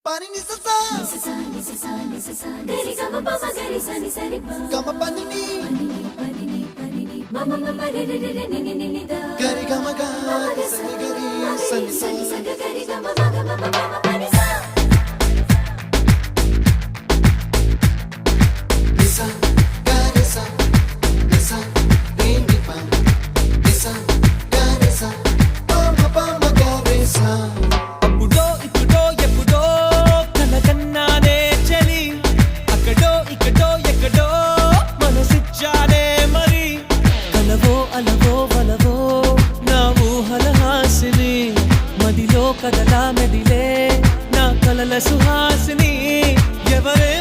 pani ni sa sa gari ga ma pa gari sa ni sa ri pa ga ma pani ni ma ma ma re re re ni ni ni da gari ga ma ga sa ni gari sa ni sa gari ga ma ga ma ma pani sa ni sa gari sa ni sa re ni pa ni sa gari sa pa ma gari sa కదలా మెదిలే నా కలల సుహాసిని ఎవరే